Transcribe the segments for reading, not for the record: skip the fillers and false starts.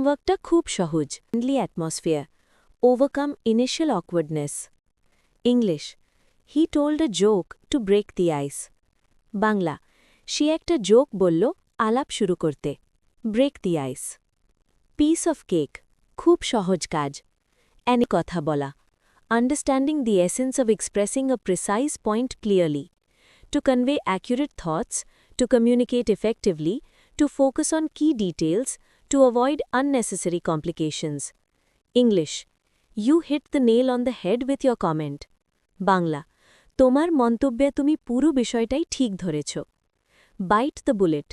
হোমওয়ার্কটা খুব সহজ। Friendly atmosphere, overcome initial awkwardness. English, he told a joke to break the ice. Bangla, সে একটা joke বলল আলাপ শুরু করতে। Break the ice. Piece of cake, খুব সহজ কাজ। অ্যানি, কথা বলা। Understanding the essence of expressing a precise point clearly. To convey accurate thoughts, to communicate effectively, to focus on key details, to avoid unnecessary complications. English, you hit the nail on the head with your comment. Bangla, তোমার মন্তব্যে তুমি পুরো বিষয়টাই ঠিক ধরেছ। Bite the bullet,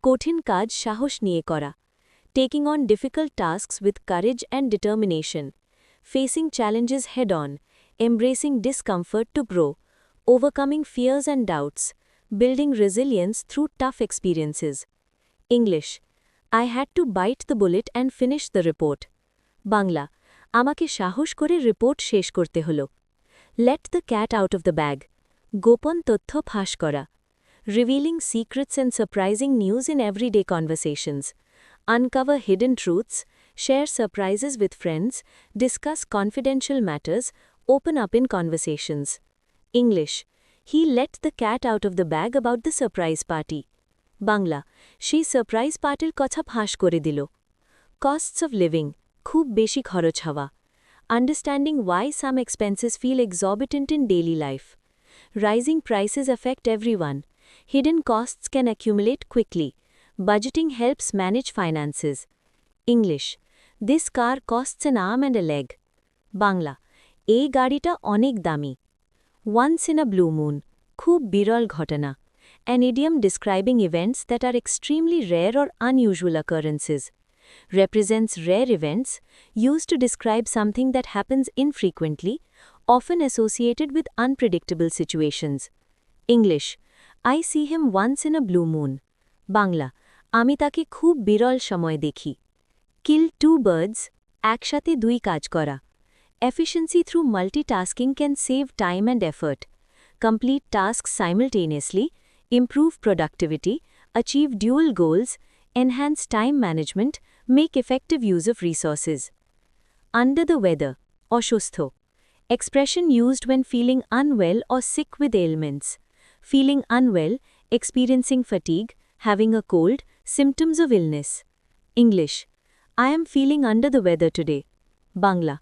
কঠিন কাজ সাহস নিয়ে করা। Taking on difficult tasks with courage and determination. Facing challenges head-on, embracing discomfort to grow. Overcoming fears and doubts, building resilience through tough experiences. English, I had to bite the bullet and finish the report. Bangla, আমাকে সাহস করে report শেষ করতে হলো। Let the cat out of the bag, গোপন তথ্য ফাঁস করা। Revealing secrets and surprising news in everyday conversations. Uncover hidden truths, share surprises with friends, discuss confidential matters, open up in conversations. English, he let the cat out of the bag about the surprise party. Bangla, সেই surprise পার্টির কথা ফাঁস করে দিল। Costs of living, খুব বেশি খরচ হওয়া। Understanding why some expenses feel exorbitant in daily life. Rising prices affect everyone. Hidden costs can accumulate quickly. Budgeting helps manage finances. English, this car costs an arm and a leg. Bangla, এই গাড়িটা অনেক দামি। Once in a blue moon, খুব বিরল ঘটনা. An idiom describing events that are extremely rare or unusual occurrences. Represents rare events, used to describe something that happens infrequently, often associated with unpredictable situations. English, I see him once in a blue moon. Bangla, আমি তাকে খুব বিরল সময় দেখি। Kill two birds, একসাথে দুই কাজ করা. Efficiency through multitasking can save time and effort. Complete tasks simultaneously, improve productivity, achieve dual goals, enhance time management, make effective use of resources. Under the weather, অসুস্থ. Expression used when feeling unwell or sick with ailments. Feeling unwell, experiencing fatigue, having a cold, symptoms of illness. English, I am feeling under the weather today. Bangla,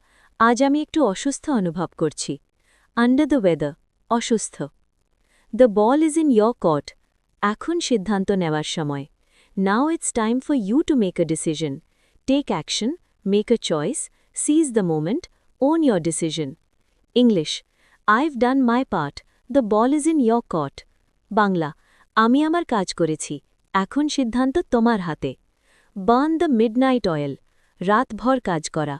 আজ আমি একটু অসুস্থ অনুভব করছি। Under the weather, অসুস্থ। The ball is in your court. এখন সিদ্ধান্ত নেওয়ার সময়। Now it's time for you to make a decision. Take action, make a choice, seize the moment, own your decision. English, I've done my part. The ball is in your court. Bangla, আমি আমার কাজ করেছি। এখন সিদ্ধান্ত তোমার হাতে। Burn the midnight oil. রাতভর কাজ করা.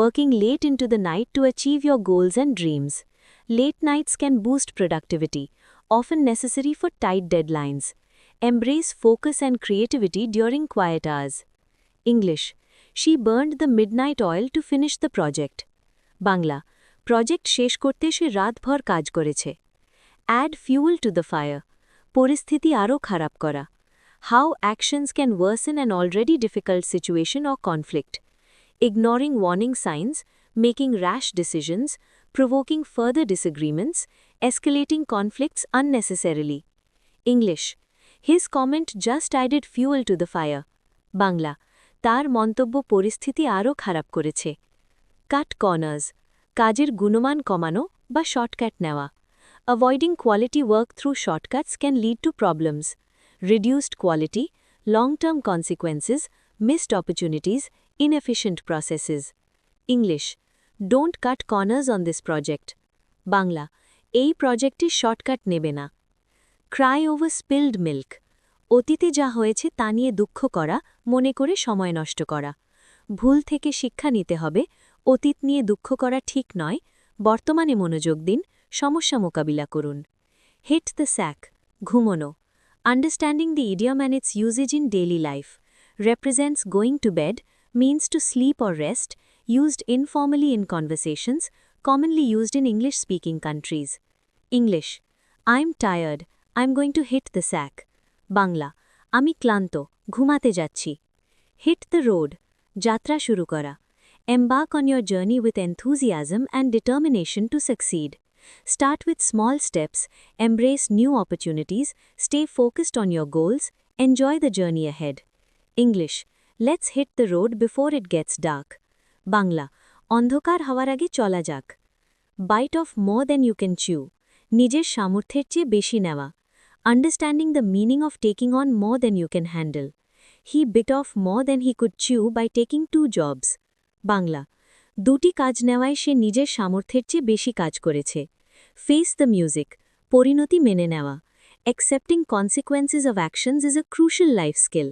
Working late into the night to achieve your goals and dreams. Late nights can boost productivity, often necessary for tight deadlines. Embrace focus and creativity during quiet hours. English, she burned the midnight oil to finish the project. Bangla, project শেষ করতে সে রাতভর কাজ করেছে। Add fuel to the fire. পরিস্থিতি আরও খারাপ করা. How actions can worsen an already difficult situation or conflict. Ignoring warning signs, making rash decisions, provoking further disagreements, escalating conflicts unnecessarily. English, his comment just added fuel to the fire. Bangla, তার মন্তব্য পরিস্থিতি আরও খারাপ করেছে। Cut corners, কাজের গুণমান কমানো বা শর্টকাট নেওয়া. Avoiding quality work through shortcuts can lead to problems. Reduced quality, long-term consequences, missed opportunities, inefficient processes. English, don't cut corners on this project. Bangla, এই প্রজেক্টে শর্টকাট নেবে না। Cry over spilled milk. অতীতে যা হয়েছে তা নিয়ে দুঃখ করা, মনে করে সময় নষ্ট করা। ভুল থেকে শিক্ষা নিতে হবে, অতীত নিয়ে দুঃখ করা ঠিক নয়, বর্তমানে মনোযোগ দিন, সমস্যা মোকাবিলা করুন। Hit the sack. ঘুমোনো. Understanding the idiom and its usage in daily life. Represents going to bed, means to sleep or rest, used informally in conversations, commonly used in English-speaking countries. English, I'm tired, I'm going to hit the sack. Bangla, আমি ক্লান্ত, ঘুমাতে যাচ্ছি। Hit the road, যাত্রা শুরু করা। Embark on your journey with enthusiasm and determination to succeed. Start with small steps, embrace new opportunities, stay focused on your goals, enjoy the journey ahead. English. Let's hit the road before it gets dark. Bangla. অন্ধকার হওয়ার আগে চলা যাক। Bite off more than you can chew. নিজের সামর্থ্যের চেয়ে বেশি নেওয়া। Understanding the meaning of taking on more than you can handle. He bit off more than he could chew by taking 2 jobs. Bangla. দুটি কাজ নেওয়ায় সে নিজের সামর্থ্যের চেয়ে বেশি কাজ করেছে। Face the music. পরিণতি মেনে নেওয়া। Accepting consequences of actions is a crucial life skill.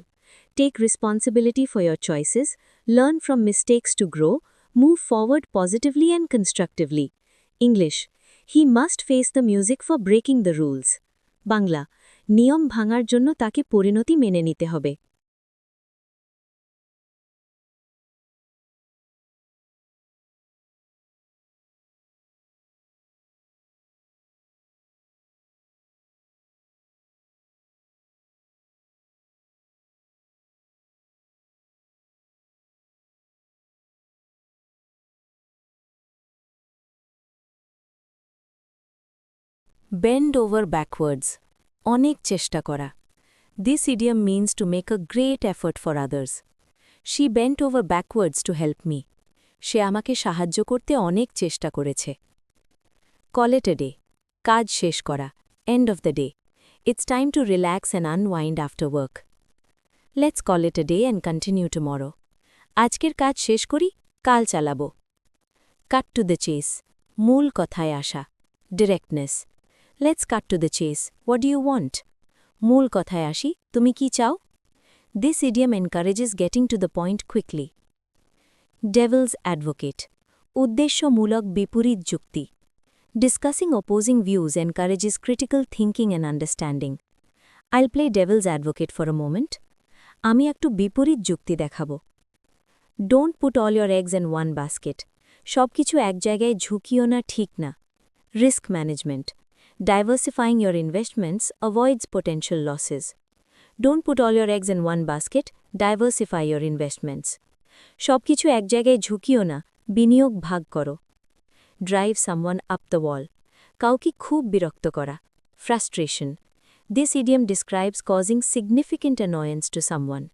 Take responsibility for your choices, learn from mistakes to grow, move forward positively and constructively. English. He must face the music for breaking the rules. Bangla. নিয়ম ভাঙার জন্য তাকে পরিণতি মেনে নিতে হবে। Bend over backwards. অনেক চেষ্টা করা। This idiom means to make a great effort for others. She bent over backwards to help me. সে আমাকে সাহায্য করতে অনেক চেষ্টা করেছে। Call it a day. কাজ শেষ করা। End of the day. It's time to relax and unwind after work. Let's call it a day and continue tomorrow. আজকের কাজ শেষ করি, কাল চালাবো। Cut to the chase. মূল কথায় আসা। Directness. Let's cut to the chase. What do you want? মূল কথায় আসি, তুমি কি চাও? This idiom encourages getting to the point quickly. Devil's advocate. উদ্দেশ্যমূলক বিপরীত যুক্তি. Discussing opposing views encourages critical thinking and understanding. I'll play devil's advocate for a moment. আমি একটু বিপরীত যুক্তি দেখাবো। Don't put all your eggs in one basket. সবকিছু এক জায়গায় ঝুঁকিও না, ঠিক না। Risk management. Diversifying your investments avoids potential losses. Don't put all your eggs in one basket, diversify your investments. সবকিছু এক জায়গায় ঝুঁকিও না, বিনিয়োগ ভাগ করো। Drive someone up the wall. কাউকে খুব বিরক্ত করা। Frustration. This idiom describes causing significant annoyance to someone.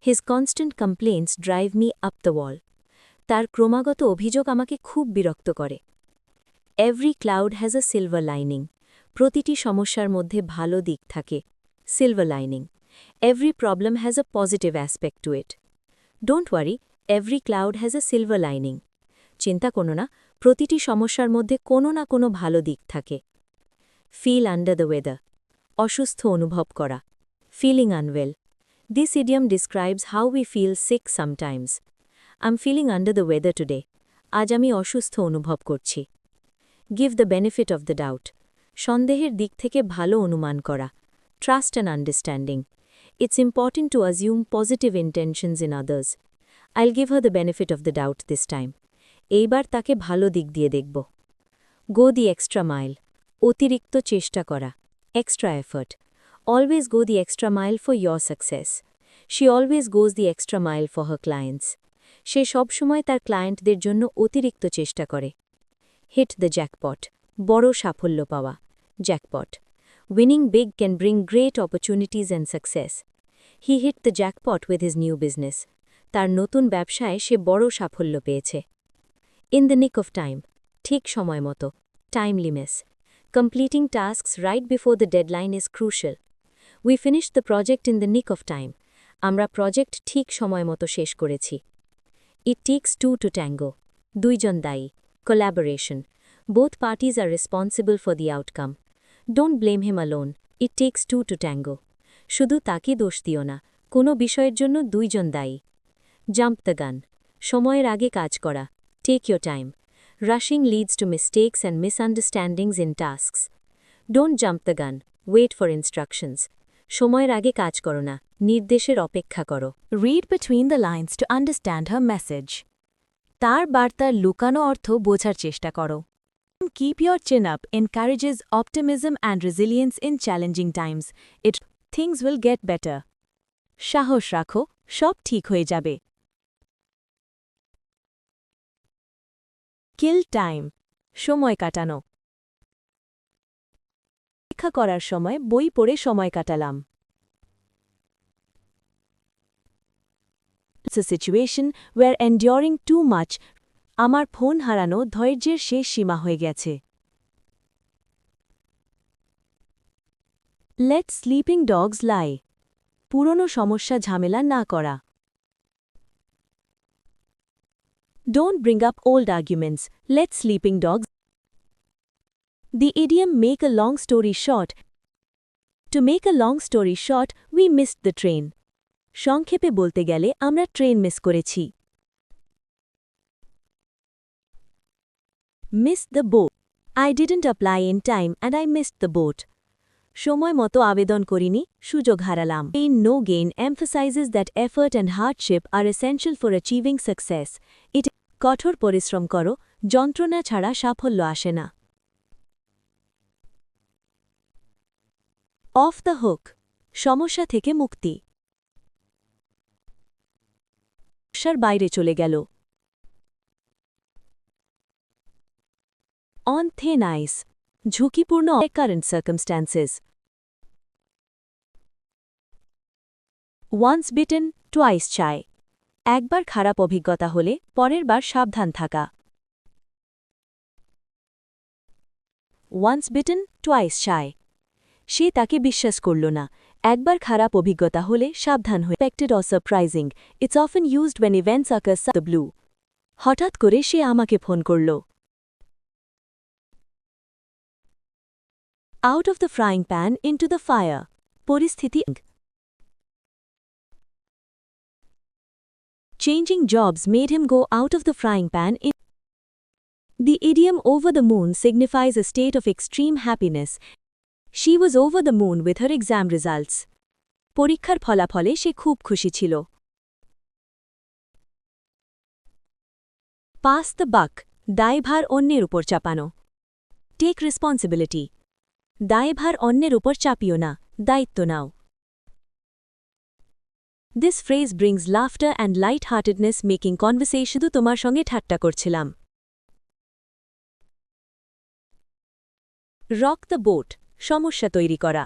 His constant complaints drive me up the wall. তার ক্রমাগত অভিযোগ আমাকে খুব বিরক্ত করে। Every cloud has a silver lining. প্রতিটি সমস্যার মধ্যে ভালো দিক থাকে। Silver lining. Every problem has a positive aspect to it. Don't worry, every cloud has a silver lining. চিন্তা করো না, প্রতিটি সমস্যার মধ্যে কোনো না কোনো ভালো দিক থাকে। Feel under the weather. অসুস্থ অনুভব করা। Feeling unwell. This idiom describes how we feel sick sometimes. I'm feeling under the weather today. আজ আমি অসুস্থ অনুভব করছি। Give the benefit of the doubt. সন্দেহের দিক থেকে ভালো অনুমান করা। Trust and understanding. It's important to assume positive intentions in others. I'll give her the benefit of the doubt this time. এইবার তাকে ভালো দিক দিয়ে দেখব। Go the extra mile. অতিরিক্ত চেষ্টা করা। Extra effort. Always go the extra mile for your success. She always goes the extra mile for her clients. সে সবসময় তার ক্লায়েন্টদের জন্য অতিরিক্ত চেষ্টা করে। Hit the jackpot. বড় সাফল্য পাওয়া। Jackpot. Winning big can bring great opportunities and success. He hit the jackpot with his new business. তার নতুন ব্যবসায় সে বড় সাফল্য পেয়েছে। In the nick of time. ঠিক সময় মতো। Timeliness. Completing tasks right before the deadline is crucial. We finished the project in the nick of time. আমরা প্রজেক্ট ঠিক সময় মতো শেষ করেছি। It takes two to tango. দুইজন দায়ী। Collaboration. Both parties are responsible for the outcome. Don't blame him alone. It takes two to tango. শুধু তাকে দোষ দিও না, কোনো বিষয়ের জন্য দুইজন দায়ী। Jump the gun. সময়ের আগে কাজ করা। Take your time. Rushing leads to mistakes and misunderstandings in tasks. Don't jump the gun. Wait for instructions. সময়ের আগে কাজ করো না, নির্দেশের অপেক্ষা করো। Read between the lines to understand her message. তার বার্তার লুকানো অর্থ বোঝার চেষ্টা করো। Keep your chin up encourages optimism and resilience in challenging times. Things will get better. সাহস রাখো, সব ঠিক হয়ে যাবে। কিল টাইম সময় কাটানো পরীক্ষা করার সময় বই পড়ে সময় কাটালাম It's a situation where enduring too much আমার ফোন হারানো ধৈর্যের শেষ সীমা হয়ে গেছে Let sleeping dogs lie পুরনো সমস্যা ঝামেলা না করা Don't bring up old arguments. Let sleeping dogs. The idiom make a long story short. To make a long story short, we missed the train. সংক্ষেপে বলতে গেলে আমরা ট্রেন মিস করেছি Miss the boat. I didn't apply in time and I missed the boat. সময় মতো আবেদন করিনি সুযোগ হারালাম Gain no gain emphasizes that effort and hardship are essential for achieving success. It কঠোর পরিশ্রম করো যন্ত্রণা ছাড়া সাফল্য আসে না অফ দ্য হুক সমস্যা থেকে মুক্তি সমস্যার বাইরে চলে গেল অন থিন আইস ঝুঁকিপূর্ণ current circumstances once bitten twice shy একবার খারাপ অভিজ্ঞতা হলে পরের বার সাবধান থাকা ওয়ান্স বিটেন টুয়াইস চায় সে তাকে বিশ্বাস করল না একবার খারাপ অভিজ্ঞতা হলে সাবধান হয়ে expected or surprising it's often used when events occur out of the blue হঠাৎ করে সে আমাকে ফোন করল out of the frying pan into the fire পরিস্থিতি Changing jobs made him go out of the frying pan in The idiom over the moon signifies a state of extreme happiness. She was over the moon with her exam results. পরীক্ষার ফলাফলে সে খুব খুশি ছিল Pass the buck দায়ভার অন্যের উপর চাপানো Take responsibility দায়ভার অন্যের উপর চাপিও না দায়িত্ব নাও This phrase brings laughter and light-heartedness making conversation শুধু তোমার সঙ্গে ঠাট্টা করছিলাম Rock the boat সমস্যা তৈরি করা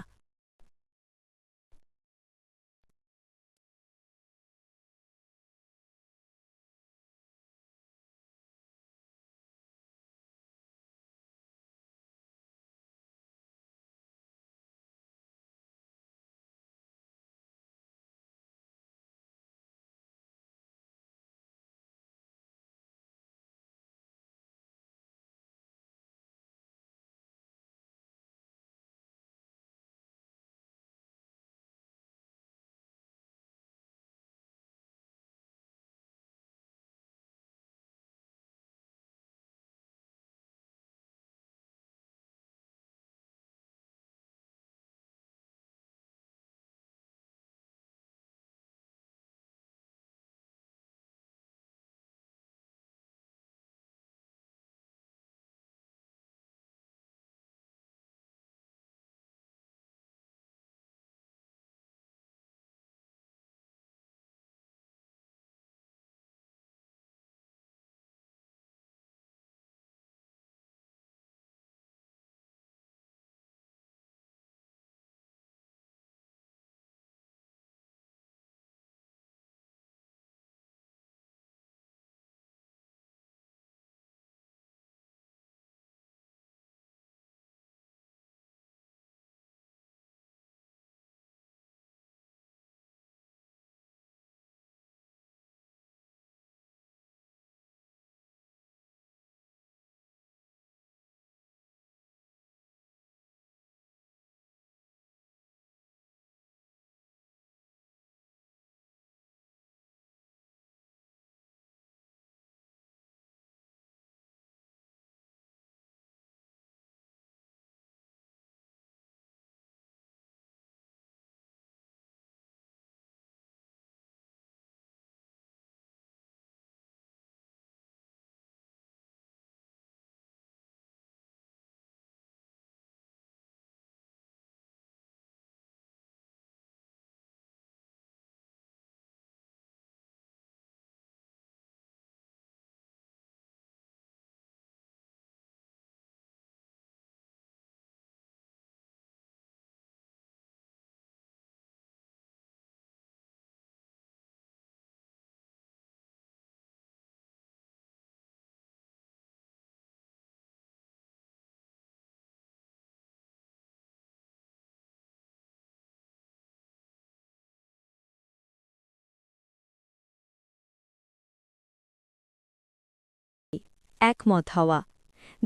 একমত হওয়া।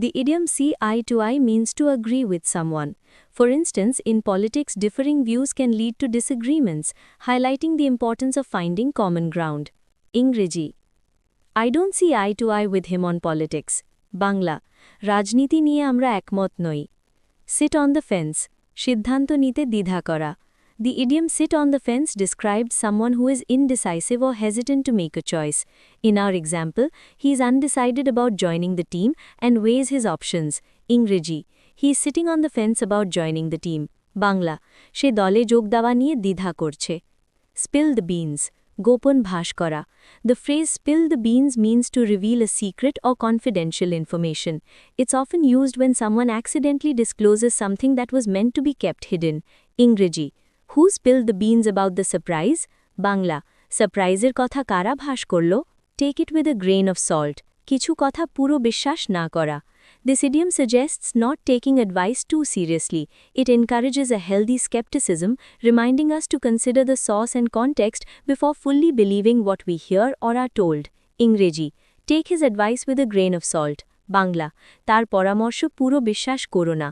The idiom see eye to eye means to agree with someone. For instance, in politics, differing views can lead to disagreements, highlighting the importance of finding common ground. ইংরেজি I don't see eye to eye with him on politics. Bangla রাজনীতি নিয়ে আমরা একমত নই। Sit on the fence, সিদ্ধান্ত নিতে দ্বিধা করা। The idiom sit on the fence describes someone who is indecisive or hesitant to make a choice. In our example, he is undecided about joining the team and weighs his options. ইংরেজি he is sitting on the fence about joining the team. Bangla সে দলে যোগ দেওয়া নিয়ে দ্বিধা করছে। Spill the beans, গোপন ভাস করা। The phrase spill the beans means to reveal a secret or confidential information. It's often used when someone accidentally discloses something that was meant to be kept hidden. ইংরেজি Who spilled the beans about the surprise? Bangla সারপ্রাইজের কথা কারা ভাস করল? Take it with a grain of salt. কিছু কথা পুরো বিশ্বাস না করা। This idiom suggests not taking advice too seriously. It encourages a healthy skepticism, reminding us to consider the source and context before fully believing what we hear or are told. ইংরেজি Take his advice with a grain of salt. Bangla তার পরামর্শ পুরো বিশ্বাস করো না।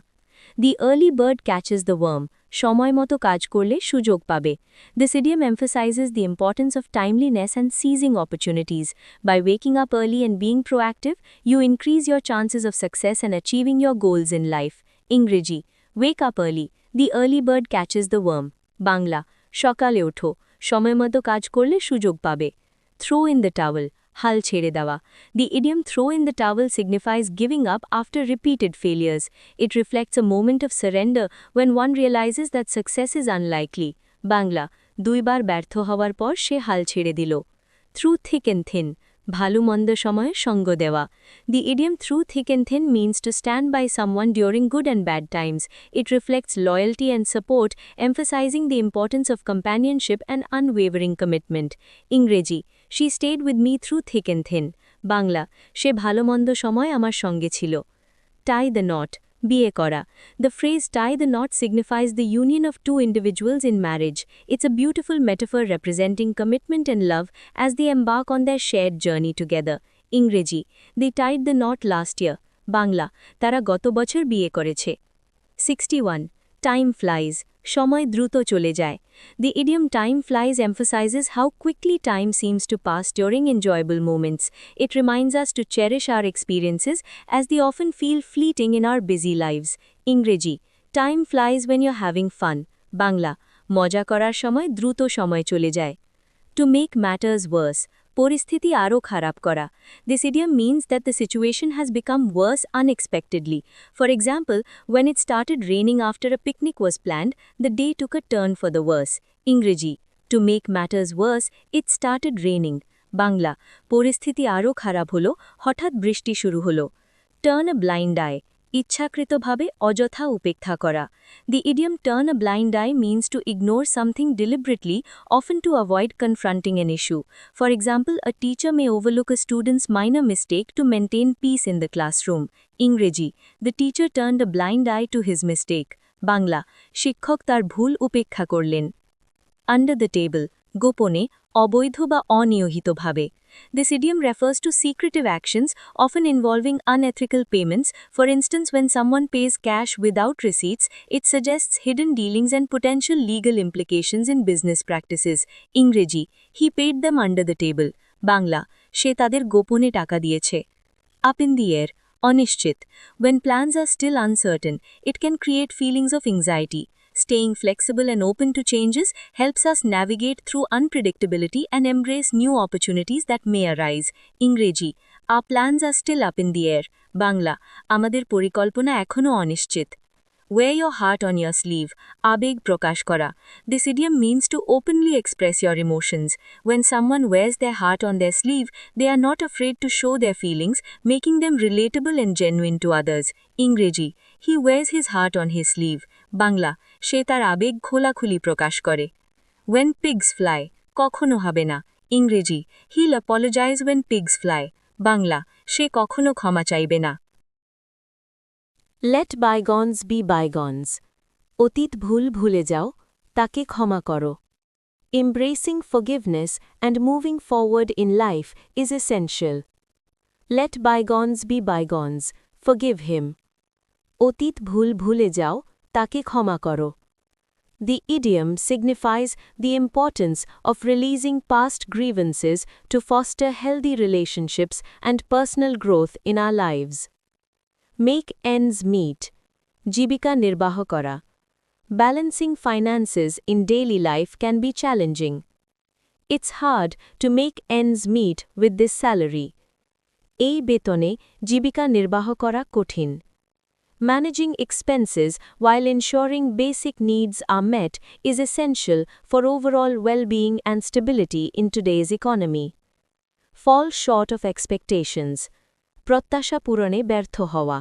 The early bird catches the worm. সময় মতো কাজ করলে সুযোগ পাবে। This idiom emphasizes the importance of timeliness and seizing opportunities. By waking up early and being proactive, you increase your chances of success and achieving your goals in life. ইংরেজি Wake up early. The early bird catches the worm. Bangla সকালে ওঠো, সময় মতো কাজ করলে সুযোগ পাবে। Throw in the towel. হাল ছেড়ে দেওয়া। The idiom throw in the towel signifies giving up after repeated failures. It reflects a moment of surrender when one realizes that success is unlikely. Bangla দুইবার ব্যর্থ হওয়ার পর সে হাল ছেড়ে দিল। Through thick and thin, ভালো মন্দ সময়ে সঙ্গ দেওয়া। The idiom through thick and thin means to stand by someone during good and bad times. It reflects loyalty and support, emphasizing the importance of companionship and unwavering commitment. ইংরেজি She stayed with me through thick and thin. Bangla সে ভালো মন্দ সময় আমার সঙ্গে ছিল। Tie the knot, বিয়ে করা। The phrase tie the knot signifies the union of two individuals in marriage. It's a beautiful metaphor representing commitment and love as they embark on their shared journey together. ইংরেজি They tied the knot last year. Bangla তারা গত বছর বিয়ে করেছে। 61. Time flies, সময় দ্রুত চলে যায়। The idiom time flies emphasizes how quickly time seems to pass during enjoyable moments. It reminds us to cherish our experiences as they often feel fleeting in our busy lives. ইংরেজি Time flies when you're having fun. Bangla মজা করার সময় দ্রুত সময় চলে যায়। To make matters worse, পরিস্থিতি আরও খারাপ করা। This idiom means that the situation has become worse unexpectedly. For example, when it started raining after a picnic was planned, the day took a turn for the worse. ইংরেজি To make matters worse, it started raining. Bangla পরিস্থিতি আরও খারাপ হলো, হঠাৎ বৃষ্টি শুরু হলো। Turn a blind eye, ইচ্ছাকৃতভাবে অযথা উপেক্ষা করা। The idiom turn a blind eye means to ignore something deliberately, often to avoid confronting an issue. For example, a teacher may overlook a student's minor mistake to maintain peace in the classroom. ইংরেজি The teacher turned a blind eye to his mistake. Bangla শিক্ষক তার ভুল উপেক্ষা করলেন। Under the table, গোপনে, অবৈধ বা অনিয়মিতভাবে। This idiom refers to secretive actions, often involving unethical payments. For instance, when someone pays cash without receipts, it suggests hidden dealings and potential legal implications in business practices. ইংরেজি He paid them under the table. Bangla সে তাদের গোপনে টাকা দিয়েছে। Up in the air, অনিশ্চিত. When plans are still uncertain, it can create feelings of anxiety. Staying flexible and open to changes helps us navigate through unpredictability and embrace new opportunities that may arise. ইংরেজি Our plans are still up in the air. Bangla আমাদের পরিকল্পনা এখনও অনিশ্চিত। Wear your heart on your sleeve, আবেগ প্রকাশ করা। This idiom means to openly express your emotions. When someone wears their heart on their sleeve, they are not afraid to show their feelings, making them relatable and genuine to others. ইংরেজি He wears his heart on his sleeve. Bangla সে তার আবেগ খোলাখুলি প্রকাশ করে। When pigs fly, কখনো হবে না। ইংরেজি He'll apologize when pigs fly. Bangla সে কখনো ক্ষমা চাইবে না। Let bygones be bygones. অতীত ভুল ভুলে যাও, তাকে ক্ষমা করো। Embracing forgiveness and moving forward in life is essential. Let bygones be bygones, forgive him. অতীত ভুল ভুলে যাও, তাকে ক্ষমা করো. The idiom signifies the importance of releasing past grievances to foster healthy relationships and personal growth in our lives. Make ends meet. জীবিকা নির্বাহ করা. Balancing finances in daily life can be challenging. It's hard to make ends meet with this salary. এই বেতনে জীবিকা নির্বাহ করা কঠিন. Managing expenses while ensuring basic needs are met is essential for overall well-being and stability in today's economy. Fall short of expectations. প্রত্যাশা পূরণে ব্যর্থ হওয়া.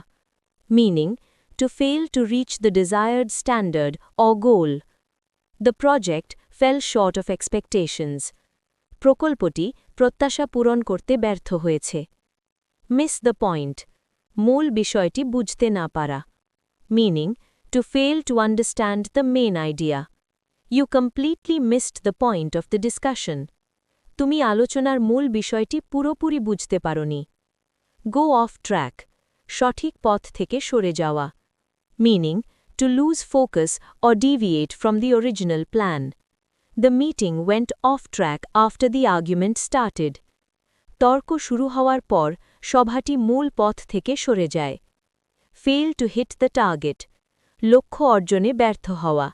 Meaning, to fail to reach the desired standard or goal. The project fell short of expectations. প্রকল্পটি প্রত্যাশা পূরণ করতে ব্যর্থ হয়েছে. Miss the point. মূল বিষয়টি বুঝতে না পারা. Meaning, to fail to understand the main idea. You completely missed the point of the discussion. তুমি আলোচনার মূল বিষয়টি পুরোপুরি বুঝতে পারোনি. Go off track. সঠিক পথ থেকে সরে যাওয়া. Meaning, to lose focus or deviate from the original plan. The meeting went off track after the argument started. তর্ক শুরু হওয়ার পর সভাটি মূল পথ থেকে সরে যায়. Fail to hit the target. লক্ষ্য অর্জনে ব্যর্থ হওয়া.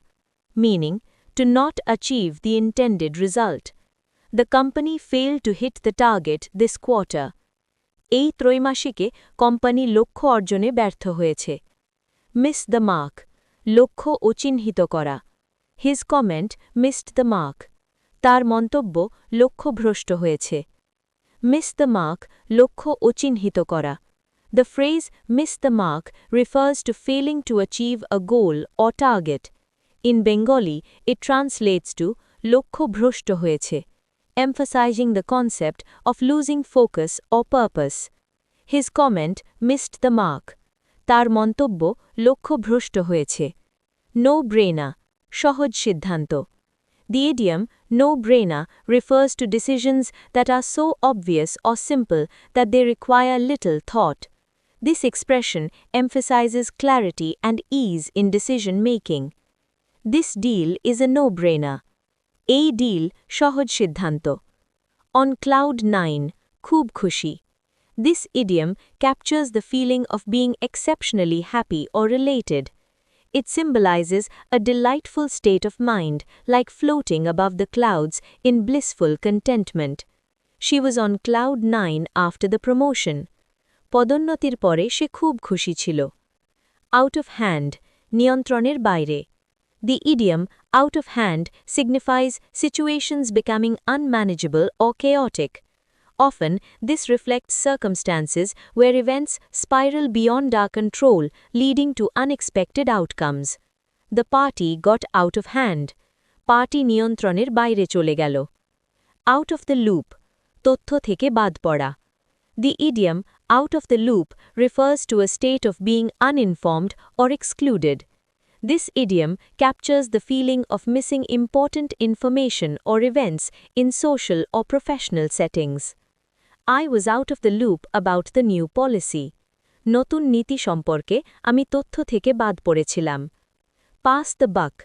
Meaning, to not achieve the intended result. The company failed to hit the target this quarter. এই ত্রৈমাসিকে কোম্পানি লক্ষ্য অর্জনে ব্যর্থ হয়েছে. Miss the mark. লক্ষ্য অচিহ্নিত করা. His comment missed the mark. তার মন্তব্য লক্ষ্যভ্রষ্ট হয়েছে. Miss the mark, লক্ষ্য অচিহ্নিত করা. The phrase miss the mark refers to failing to achieve a goal or target. In Bengali, it translates to লক্ষ্য ভ্রষ্ট হয়েছে, emphasizing the concept of losing focus or purpose. His comment missed the mark. তার মন্তব্য লক্ষ্যভ্রষ্ট হয়েছে. No-brainer, সহজ সিদ্ধান্ত. The idiom no-brainer refers to decisions that are so obvious or simple that they require little thought. This expression emphasizes clarity and ease in decision-making. This deal is a no-brainer. এই deal সহজ সিদ্ধান্ত. On cloud 9, খুব খুশি. This idiom captures the feeling of being exceptionally happy or elated. It symbolizes a delightful state of mind, like floating above the clouds in blissful contentment. She was on cloud 9 after the promotion. পদোন্নতির পরে সে খুব খুশি ছিল. Out of hand, নিয়ন্ত্রণের বাইরে. The idiom out of hand signifies situations becoming unmanageable or chaotic. Often, this reflects circumstances where events spiral beyond our control, leading to unexpected outcomes. The party got out of hand. Party নিয়ন্ত্রণের বাইরে চলে গেল. Out of the loop, তথ্য থেকে বাদ পড়া. The idiom out of the loop refers to a state of being uninformed or excluded. This idiom captures the feeling of missing important information or events in social or professional settings. I was out of the loop about the new policy. নতুন নীতি সম্পর্কে আমি তথ্য থেকে বাদ পড়েছিলাম. Pass the buck.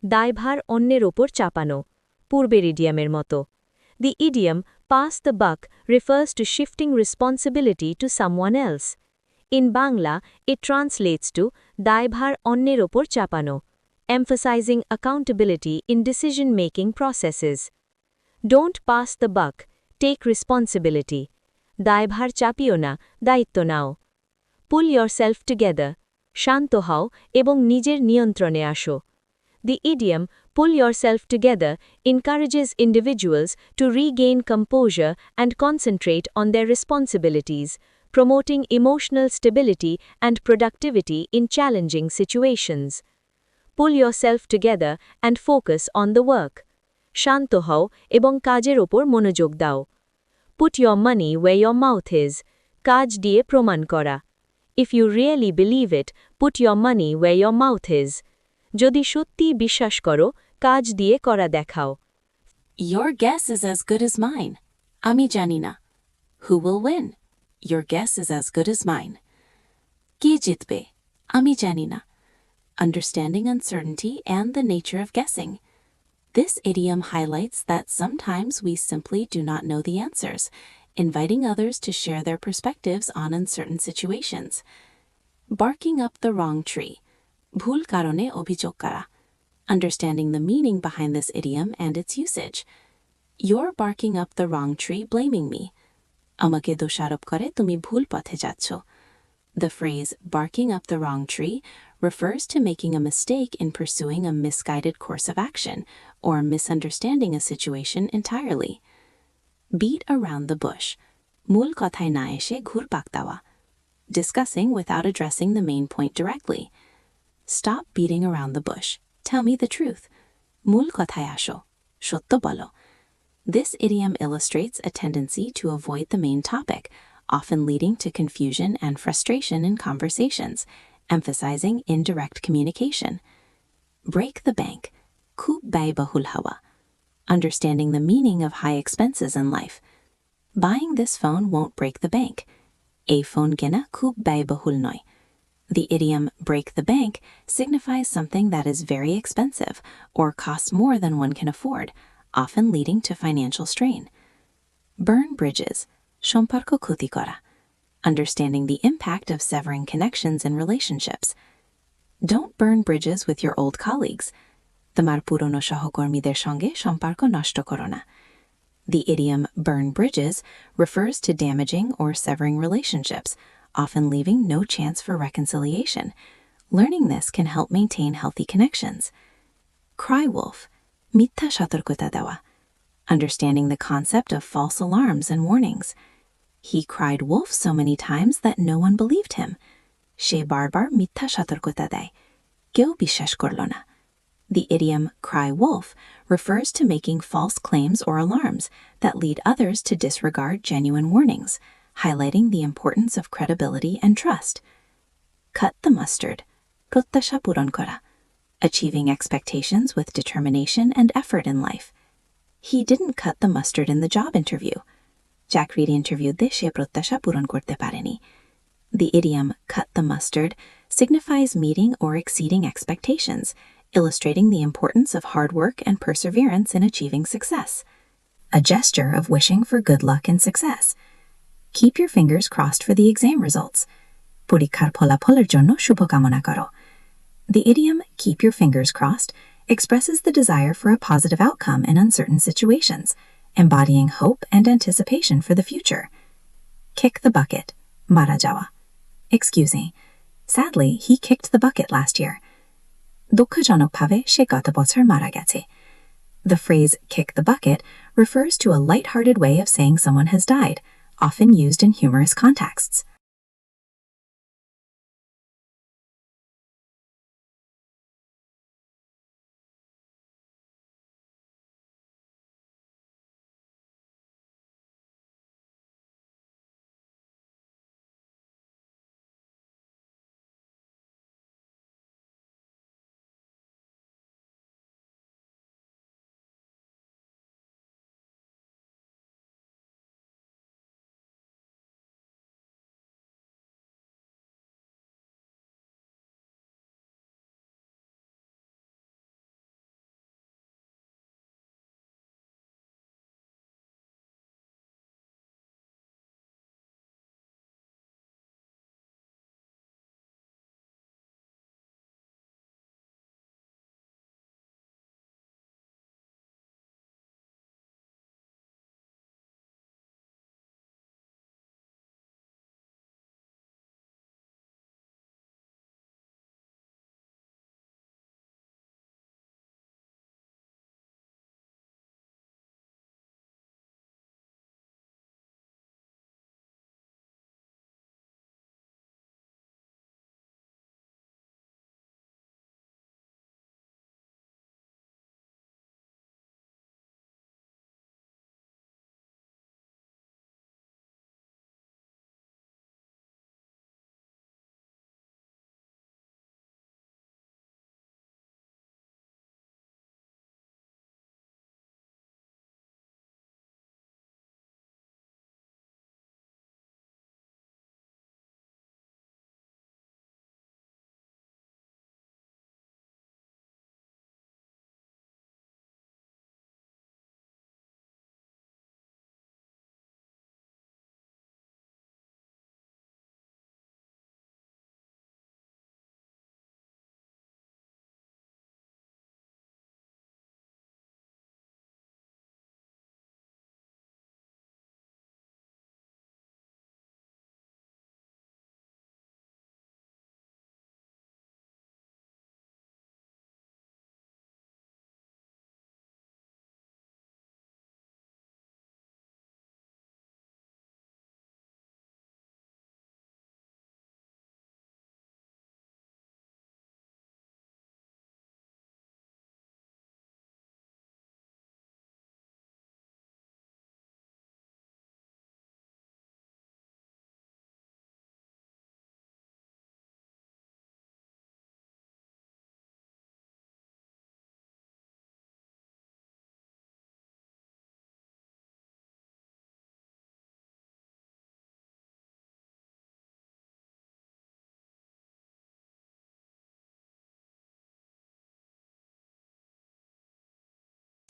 দায়ভার অন্যের ওপর চাপানো. পূর্বের ইডিয়ামের মতো. The idiom pass the buck refers to shifting responsibility to someone else. In Bangla, it translates to দায়ভার অন্যের ওপর চাপানো, emphasizing accountability in decision-making processes. Don't pass the buck. Take responsibility. দায়ভার চাপিও না, দায়িত্ব নাও. Pull yourself together. শান্ত হও এবং নিজের নিয়ন্ত্রণে আসো. The idiom pull yourself together encourages individuals to regain composure and concentrate on their responsibilities, promoting emotional stability and productivity in challenging situations. Pull yourself together and focus on the work. শান্ত হও এবং কাজের ওপর মনোযোগ দাও. Put your money where your mouth is. কাজ দিয়ে প্রমাণ করা. If you really believe it, put your money where your mouth is. যদি সত্যি বিশ্বাস করো, কাজ দিয়ে করা দেখাও. Your guess is as good as mine. আমি জানি না. Who will win? Your guess is as good as mine. কে জিতবে? আমি জানি না. Understanding uncertainty and the nature of guessing. This idiom highlights that sometimes we simply do not know the answers, inviting others to share their perspectives on uncertain situations. Barking up the wrong tree. ভুল কারণে অভিযোগ করা. Understanding the meaning behind this idiom and its usage. You're barking up the wrong tree blaming me. আমাকে দোষারোপ করে তুমি ভুল পথে যাচ্ছ. The phrase barking up the wrong tree refers to making a mistake in pursuing a misguided course of action or misunderstanding a situation entirely. Beat around the bush. মূল কথায় না এসে ঘুরপাক দেওয়া. Discussing without addressing the main point directly. Stop beating around the bush. Tell me the truth. মূল কথায় আসো. সত্য বলো. This idiom illustrates a tendency to avoid the main topic, often leading to confusion and frustration in conversations, emphasizing indirect communication. Break the bank. Khub ব্যয়বহুল হওয়া. Understanding the meaning of high expenses in life. Buying this phone won't break the bank. A phone কেনা খুব ব্যয়বহুল নয়. The idiom break the bank signifies something that is very expensive or costs more than one can afford, often leading to financial strain. Burn bridges. সম্পর্ক ক্ষতি করা. Understanding the impact of severing connections in relationships. Don't burn bridges with your old colleagues. তোমার পুরনো সহকর্মীদের সঙ্গে সম্পর্ক নষ্ট করো না. The idiom burn bridges refers to damaging or severing relationships, often leaving no chance for reconciliation. Learning this can help maintain healthy connections. Cry wolf. মিথ্যা সতর্কতা দেওয়া. Understanding the concept of false alarms and warnings. He cried wolf so many times that no one believed him. সে বারবার মিথ্যা সতর্কতা দেয়. কেউ বিশ্বাস করল না. The idiom cry wolf refers to making false claims or alarms that lead others to disregard genuine warnings, highlighting the importance of credibility and trust. Cut the mustard. প্রত্যাশা পূরণ করা. Achieving expectations with determination and effort in life. He didn't cut the mustard in the job interview. Jack Reed interviewed সে প্রত্যাশা পূরণ করতে পারেনি. The idiom cut the mustard signifies meeting or exceeding expectations, illustrating the importance of hard work and perseverance in achieving success. A gesture of wishing for good luck and success. Keep your fingers crossed for the exam results. পরীক্ষার ফলাফলের জন্য শুভকামনা করো. The idiom keep your fingers crossed expresses the desire for a positive outcome in uncertain situations, embodying hope and anticipation for the future. Kick the bucket. মারা যাওয়া. Excuse me. Sadly, he kicked the bucket last year. দুঃখজনকভাবে সে গত বছর মারা গেছে. The phrase kick the bucket refers to a light-hearted way of saying someone has died, often used in humorous contexts.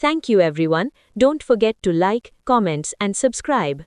Thank you everyone. Don't forget to like, comments and subscribe.